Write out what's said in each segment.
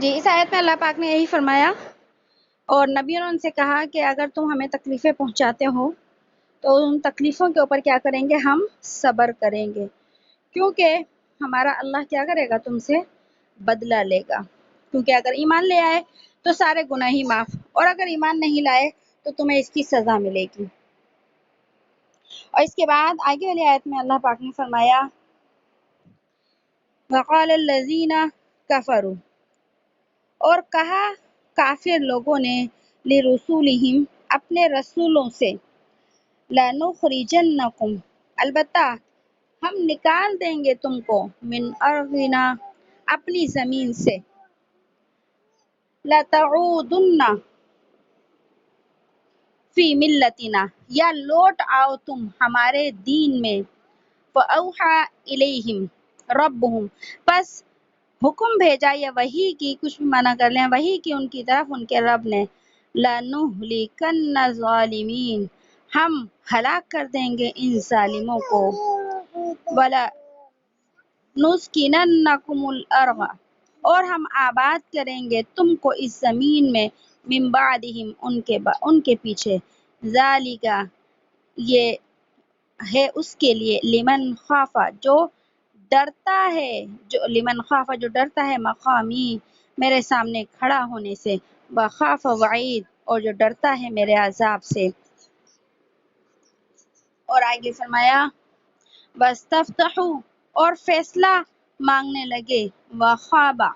جی، اس آیت میں اللہ پاک نے یہی فرمایا اور نبیوں نے ان سے کہا کہ اگر تم ہمیں تکلیفیں پہنچاتے ہو تو ان تکلیفوں کے اوپر کیا کریں گے؟ ہم صبر کریں گے، کیونکہ ہمارا اللہ کیا کرے گا؟ تم سے بدلہ لے گا، کیونکہ اگر ایمان لے آئے تو سارے گناہ ہی معاف، اور اگر ایمان نہیں لائے تو تمہیں اس کی سزا ملے گی۔ اور اس کے بعد آگے والی آیت میں اللہ پاک نے فرمایا وَقَالَ الَّذِينَ كَفَرُوا، اور کہا کافر لوگوں نے لِرُسُولِهِمْ، اپنے رسولوں سے، لَنُخْرِجَنَّكُمْ، البتہ ہم نکال دیں گے تم کو، من ارضنا، اپنی زمین سے، لَتَعُودُنَّ فی ملتنا، یا لوٹ آؤ تم ہمارے دین میں، فَأَوْحَى إِلَيْهِمْ رَبُّهُمْ، پس حکم بھیجا یا وحی کی، کچھ بھی معنی کر لیں، وحی کی ان کی طرف ان کے رب نے، لَنُهْلِكَنَّ الظَّالِمِينَ، ہم ہلاک کر دیں گے ان ظالموں کو، وَلَنُسْكِنَنَّكُمُ الْأَرْضَ، اور ہم آباد کریں گے تم کو اس زمین میں، من بعدہم، ان کے پیچھے، ذالک، یہ ہے اس کے لیے، لمن خافا، جو ڈرتا ہے، جو ڈرتا ہے، مقامی، میرے سامنے کھڑا ہونے سے، وخاف وعید، اور جو ڈرتا ہے میرے عذاب سے۔ اور آگے فرمایا واستفتحوا، اور فیصلہ مانگنے لگے، وخابا،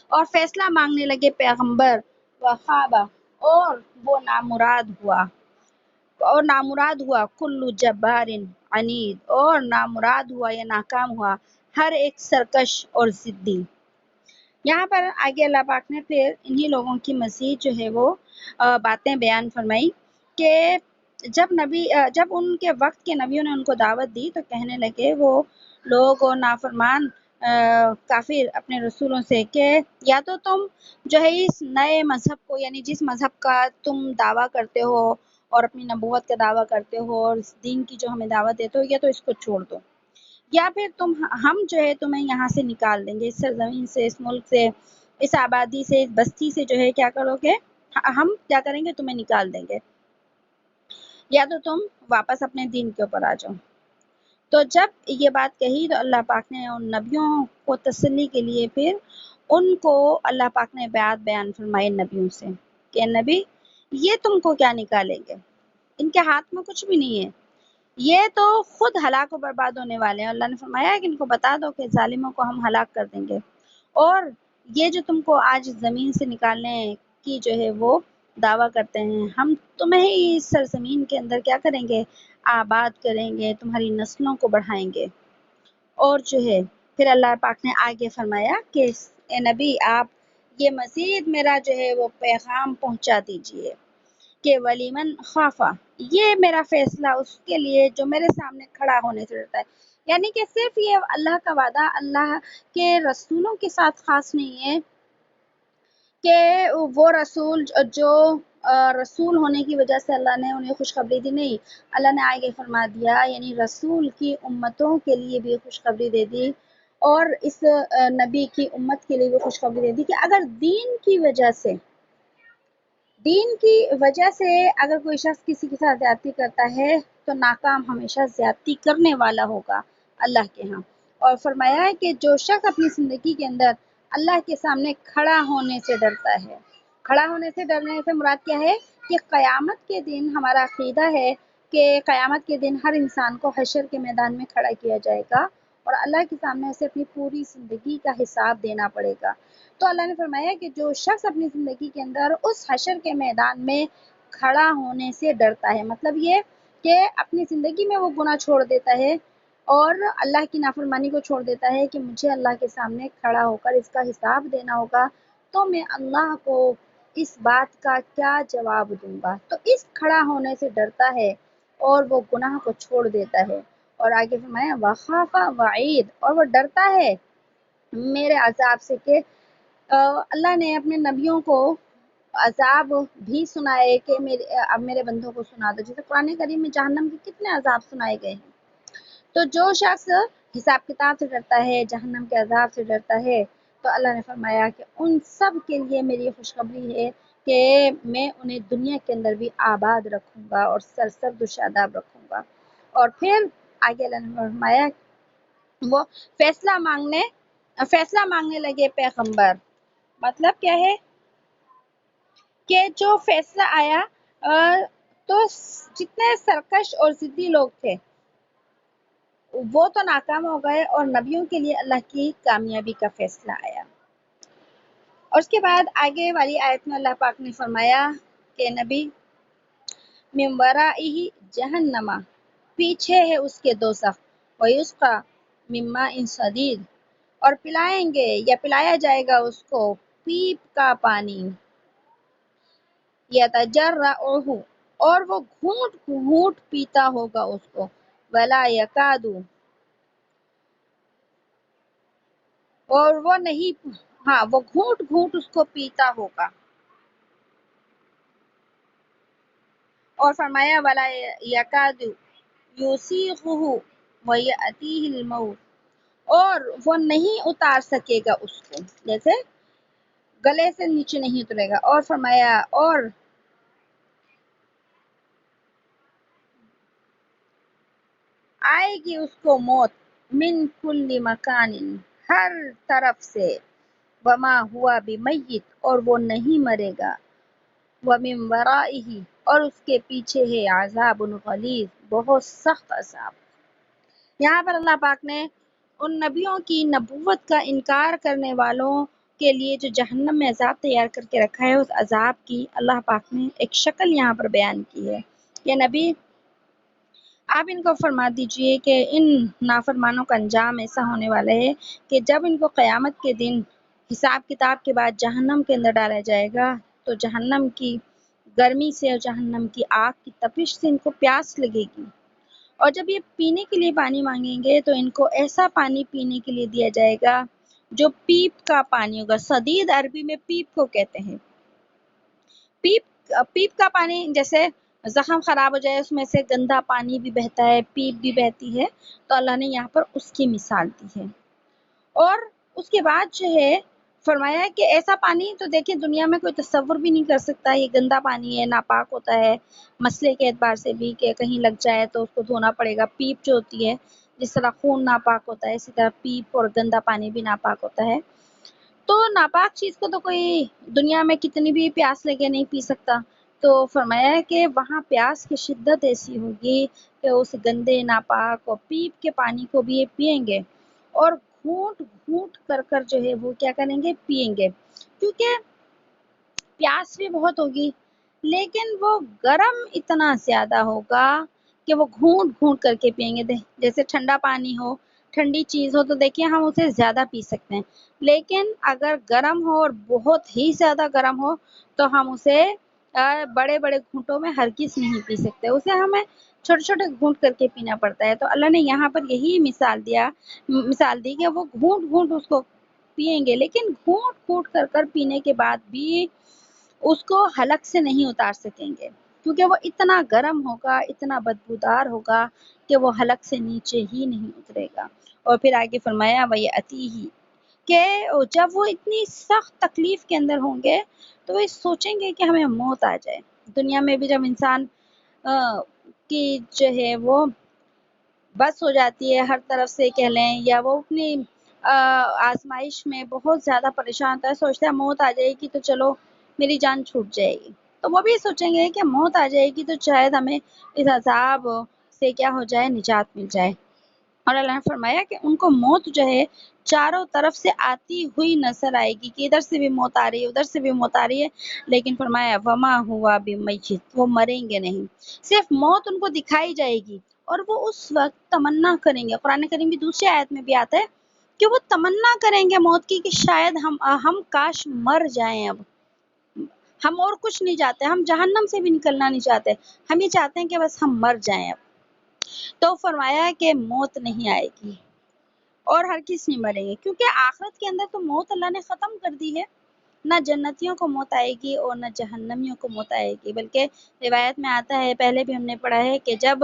اور فیصلہ مانگنے لگے پیغمبر، وخابا، اور وہ نامراد ہوا، کل جبار عنید، اور نامراد ہوا یا ناکام ہوا ہر ایک سرکش اور ضدی۔ یہاں پر آگے اللہ پاک نے پھر انہی لوگوں کی مزید جو ہے وہ باتیں بیان فرمائی کہ جب ان کے وقت کے نبیوں نے ان کو دعوت دی تو کہنے لگے وہ لوگ اور نافرمان کافر اپنے رسولوں سے کہ یا تو تم جو ہے اس نئے مذہب کو، یعنی جس مذہب کا تم دعویٰ کرتے ہو اور اپنی نبوت کا دعویٰ کرتے ہو اور اس دین کی جو ہمیں دعوت دیتے ہو، یا تو اس کو چھوڑ دو، یا پھر ہم جو ہے تمہیں یہاں سے نکال دیں گے، اس سرزمین سے، اس ملک سے، اس آبادی سے، اس بستی سے، جو ہے کیا کرو گے؟ ہم کیا کریں گے؟ تمہیں نکال دیں گے، یا تو تم واپس اپنے دین کے اوپر آ جاؤ۔ تو جب یہ بات کہی تو اللہ پاک نے ان نبیوں کو تسلی کے لیے پھر ان کو اللہ پاک نے بیان فرمائے نبیوں سے کہ نبی یہ تم کو کیا نکالیں گے، ان کے ہاتھ میں کچھ بھی نہیں ہے، یہ تو خود ہلاک و برباد ہونے والے ہیں۔ اللہ نے فرمایا کہ ان کو بتا دو کہ ظالموں کو ہم ہلاک کر دیں گے، اور یہ جو تم کو آج زمین سے نکالنے کی جو ہے وہ دعویٰ کرتے ہیں، ہم تمہیں ہی اس سرزمین کے اندر کیا کریں گے؟ آباد کریں گے، تمہاری نسلوں کو بڑھائیں گے۔ اور جو ہے پھر اللہ پاک نے آگے فرمایا کہ اے نبی آپ یہ مزید میرا جو ہے وہ پیغام پہنچا دیجئے کہ ولیمن خافا، یہ میرا فیصلہ اس کے لیے جو میرے سامنے کھڑا ہونے سے ڈرتا ہے، یعنی کہ صرف یہ اللہ کا وعدہ اللہ کے رسولوں کے ساتھ خاص نہیں ہے کہ وہ رسول جو رسول ہونے کی وجہ سے اللہ نے انہیں خوشخبری دی، نہیں، اللہ نے آگے فرما دیا، یعنی رسول کی امتوں کے لیے بھی خوشخبری دے دی، اور اس نبی کی امت کے لیے بھی خوشخبری دے دی کہ اگر دین کی وجہ سے اگر کوئی شخص کسی کے ساتھ زیادتی کرتا ہے تو ناکام ہمیشہ زیادتی کرنے والا ہوگا اللہ کے ہاں۔ اور فرمایا ہے کہ جو شخص اپنی زندگی کے اندر اللہ کے سامنے کھڑا ہونے سے ڈرتا ہے، کھڑا ہونے سے ڈرنے سے مراد کیا ہے کہ قیامت کے دن ہمارا عقیدہ ہے کہ قیامت کے دن ہر انسان کو حشر کے میدان میں کھڑا کیا جائے گا اور اللہ کے سامنے اسے اپنی پوری زندگی کا حساب دینا پڑے گا۔ تو اللہ نے فرمایا کہ جو شخص اپنی زندگی کے اندر اس حشر کے میدان میں کھڑا ہونے سے ڈرتا ہے، مطلب یہ کہ اپنی زندگی میں وہ گناہ چھوڑ دیتا ہے اور اللہ کی نافرمانی کو چھوڑ دیتا ہے کہ مجھے اللہ کے سامنے کھڑا ہو کر اس کا حساب دینا ہوگا، تو میں اللہ کو اس بات کا کیا جواب دوں گا، تو اس کھڑا ہونے سے ڈرتا ہے اور وہ گناہ کو چھوڑ دیتا ہے۔ اور آگے فرمایا وخاف وعید، اور وہ ڈرتا ہے میرے عذاب سے کہ اللہ نے اپنے نبیوں کو عذاب بھی سنائے کہ اب میرے بندوں کو سنا دو، جیسے قرآن کریم میں جہنم کے کتنے عذاب سنائے گئے ہیں۔ تو جو شخص حساب کتاب سے ڈرتا ہے، جہنم کے عذاب سے ڈرتا ہے، تو اللہ نے فرمایا کہ ان سب کے لیے میری خوشخبری ہے کہ میں انہیں دنیا کے اندر بھی آباد رکھوں گا اور سرسبز و شاداب رکھوں گا۔ اور پھر آگے اللہ نے فرمایا وہ فیصلہ مانگنے لگے پیغمبر، مطلب کیا ہے کہ جو فیصلہ آیا تو جتنے سرکش اور ضدی لوگ تھے وہ تو ناکام ہو گئے، اور نبیوں کے لیے اللہ کی کامیابی کا فیصلہ آیا۔ اور اس کے بعد آگے والی آیت میں اللہ پاک نے فرمایا کہ نبی من ورائہ جہنم، پیچھے ہے اس کے دوزخ، ویسقی من ماء صدید، اور پلائیں گے یا پلایا جائے گا اس کو پیپ کا پانی، یتجرعہ، اور وہ گھونٹ گھونٹ پیتا ہوگا اس کو، ولا یکاد، اور وہ نہیں، ہاں وہ گھونٹ گھونٹ اس کو پیتا ہوگا۔ اور فرمایا ولا یکاد یسیغہ ویأتیہ الموت، اور وہ نہیں اتار سکے گا اس کو، جیسے گلے سے نیچے نہیں اترے گا۔ اور فرمایا اور آئے گی اس کو موت من کل مکان، ہر طرف سے، وما ہوا بمیت، اور وہ نہیں مرے گا، ومن ورائہ، اور اس کے پیچھے ہے عذاب غلیظ، بہت سخت عذاب۔ یہاں پر اللہ پاک نے ان نبیوں کی نبوت کا انکار کرنے والوں کے لیے جو جہنم میں عذاب تیار کر کے رکھا ہے، اس عذاب کی اللہ پاک نے ایک شکل یہاں پر بیان کی ہے کہ نبی آپ ان کو فرما دیجئے کہ ان نافرمانوں کا انجام ایسا ہونے والا ہے کہ جب ان کو قیامت کے دن حساب کتاب کے بعد جہنم کے اندر ڈالا جائے گا تو جہنم کی گرمی سے اور جہنم کی آگ کی تپش سے ان کو پیاس لگے گی، اور جب یہ پینے کے لیے پانی مانگیں گے تو ان کو ایسا پانی پینے کے لیے دیا جائے گا جو پیپ کا پانی ہوگا۔ صدید عربی میں پیپ کو کہتے ہیں۔ پیپ کا پانی، جیسے زخم خراب ہو جائے اس میں سے گندا پانی بھی بہتا ہے، پیپ بھی بہتی ہے، تو اللہ نے یہاں پر اس کی مثال دی ہے۔ اور اس کے بعد جو ہے فرمایا کہ ایسا پانی تو دیکھیں دنیا میں کوئی تصور بھی نہیں کر سکتا، یہ گندا پانی ہے، ناپاک ہوتا ہے مسئلے کے اعتبار سے بھی کہ کہیں لگ جائے تو اس کو دھونا پڑے گا۔ پیپ جو ہوتی ہے جس طرح خون ناپاک ہوتا ہے اسی طرح پیپ اور گندا پانی بھی ناپاک ہوتا ہے، تو ناپاک چیز کو تو کوئی دنیا میں کتنی بھی پیاس لگے نہیں پی سکتا، تو فرمایا ہے کہ وہاں پیاس کی شدت ایسی ہوگی کہ اس گندے ناپاک اور پیپ کے پانی کو بھی یہ پئیں گے، اور گھونٹ گھونٹ کر کر جو ہے وہ کیا کریں گے، پئیں گے، کیونکہ پیاس بھی بہت ہوگی لیکن وہ گرم اتنا زیادہ ہوگا کہ وہ گھونٹ گھونٹ کر کے پئیں گے۔ جیسے ٹھنڈا پانی ہو، ٹھنڈی چیز ہو تو دیکھیں ہم اسے زیادہ پی سکتے ہیں، لیکن اگر گرم ہو اور بہت ہی زیادہ گرم ہو تو ہم اسے بڑے بڑے گھونٹوں میں ہرگز نہیں پی سکتے، اسے ہمیں چھوٹے چھوٹے گھونٹ کر کے پینا پڑتا ہے۔ تو اللہ نے یہاں پر یہی مثال دی کہ وہ گھونٹ گھونٹ اس کو پئیں گے، لیکن گھونٹ گھونٹ کر کر پینے کے بعد بھی اس کو حلق سے نہیں اتار سکیں گے، کیونکہ وہ اتنا گرم ہوگا، اتنا بدبودار ہوگا کہ وہ حلق سے نیچے ہی نہیں اترے گا۔ اور پھر آگے فرمایا وَيَأْتِيهِ، کہ جب وہ اتنی سخت تکلیف کے اندر ہوں گے تو وہ سوچیں گے کہ ہمیں موت آ جائے۔ دنیا میں بھی جب انسان کی جو ہے وہ بس ہو جاتی ہے ہر طرف سے کہہ لیں، یا وہ اپنی آزمائش میں بہت زیادہ پریشان ہوتا ہے، سوچتا ہے موت آ جائے گی تو چلو میری جان چھوٹ جائے گی، تو وہ بھی سوچیں گے کہ موت آ جائے گی تو شاید ہمیں اس عذاب سے کیا ہو جائے، نجات مل جائے۔ اور اللہ نے فرمایا کہ ان کو موت جو ہے چاروں طرف سے آتی ہوئی نظر آئے گی، کہ ادھر سے بھی موت آ رہی ہے ادھر سے بھی موت آ رہی ہے، لیکن فرمایا وما ہوا بمیت، وہ مریں گے نہیں، صرف موت ان کو دکھائی جائے گی، اور وہ اس وقت تمنا کریں گے۔ قرآن کریم بھی دوسری آیت میں بھی آتا ہے کہ وہ تمنا کریں گے موت کی کہ شاید ہم کاش مر جائیں، اب ہم اور کچھ نہیں چاہتے، ہم جہنم سے بھی نکلنا نہیں چاہتے، ہم یہ چاہتے ہیں کہ بس ہم مر جائیں اب۔ تو فرمایا کہ موت نہیں آئے گی اور ہر کس نہیں مریں گے، کیونکہ آخرت کے اندر تو موت اللہ نے ختم کر دی ہے، نہ جنتیوں کو موت آئے گی اور نہ جہنمیوں کو موت آئے گی، بلکہ روایت میں آتا ہے، پہلے بھی ہم نے پڑھا ہے کہ جب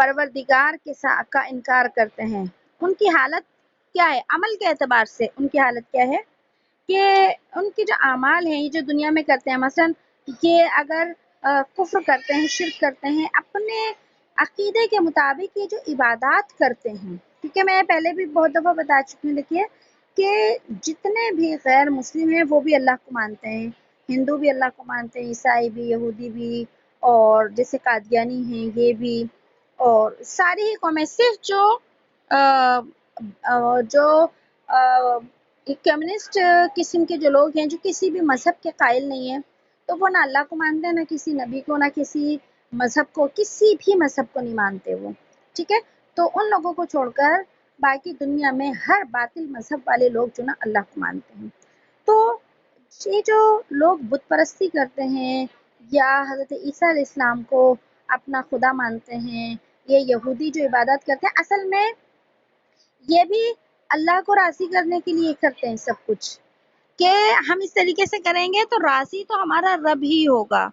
پروردگار کا انکار کرتے ہیں، ان کی حالت کیا ہے؟ عمل کے اعتبار سے ان کی حالت کیا ہے کہ ان کے جو اعمال ہیں، یہ جو دنیا میں کرتے ہیں، مثلا یہ اگر کفر کرتے ہیں، شرک کرتے ہیں، اپنے عقیدے کے مطابق یہ جو عبادات کرتے ہیں، کیونکہ میں پہلے بھی بہت دفعہ بتا چکی ہوں، دیکھیے کہ جتنے بھی غیر مسلم ہیں وہ بھی اللہ کو مانتے ہیں، ہندو بھی اللہ کو مانتے ہیں، عیسائی بھی، یہودی بھی، اور جیسے قادیانی ہیں یہ بھی، اور ساری ہی قومیں، صرف جو کمیونسٹ قسم کے جو لوگ ہیں، جو کسی بھی مذہب کے قائل نہیں ہیں، تو وہ نہ اللہ کو مانتے ہیں، نہ کسی نبی کو، نہ کسی مذہب کو، کسی بھی مذہب کو نہیں مانتے وہ، ٹھیک ہے؟ تو ان لوگوں کو چھوڑ کر باقی دنیا میں ہر باطل مذہب والے لوگ جو نا اللہ کو مانتے ہیں۔ تو یہ جو لوگ بت پرستی کرتے ہیں یا حضرت عیسیٰ علیہ السلام کو اپنا خدا مانتے ہیں، یہ یہودی جو عبادت کرتے ہیں، اصل میں یہ بھی اللہ کو راضی کرنے کے لیے کرتے ہیں سب کچھ، کہ ہم اس طریقے سے کریں گے تو راضی تو ہمارا رب ہی ہوگا،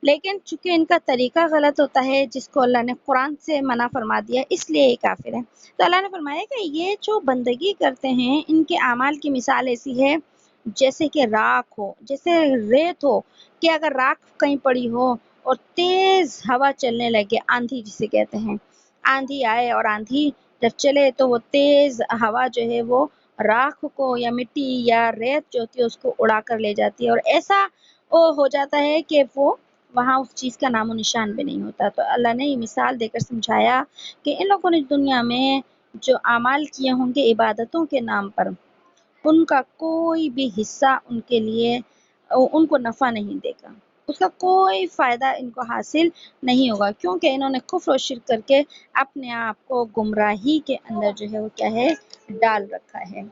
لیکن چونکہ ان کا طریقہ غلط ہوتا ہے، جس کو اللہ نے قرآن سے منع فرما دیا، اس لیے یہ کافر ہے۔ تو اللہ نے فرمایا کہ یہ جو بندگی کرتے ہیں، ان کے اعمال کی مثال ایسی ہے جیسے کہ راکھ ہو، جیسے ریت ہو، کہ اگر راکھ کہیں پڑی ہو اور تیز ہوا چلنے لگے، آندھی جسے کہتے ہیں، آندھی آئے اور آندھی جب چلے تو وہ تیز ہوا جو ہے وہ راکھ کو یا مٹی یا ریت جو ہوتی ہے اس کو اڑا کر لے جاتی ہے، اور ایسا ہو جاتا ہے کہ وہ وہاں اس چیز کا نام و نشان بھی نہیں ہوتا۔ تو اللہ نے یہ مثال دے کر سمجھایا کہ ان لوگوں نے دنیا میں جو اعمال کیے ہوں گے عبادتوں کے نام پر، ان کا کوئی بھی حصہ ان کے لیے ان کو نفع نہیں دے گا، اس کا کوئی فائدہ ان کو حاصل نہیں ہوگا، کیونکہ انہوں نے کفر و شرک کر کے اپنے آپ کو گمراہی کے اندر جو ہے وہ کیا ہے ڈال رکھا ہے۔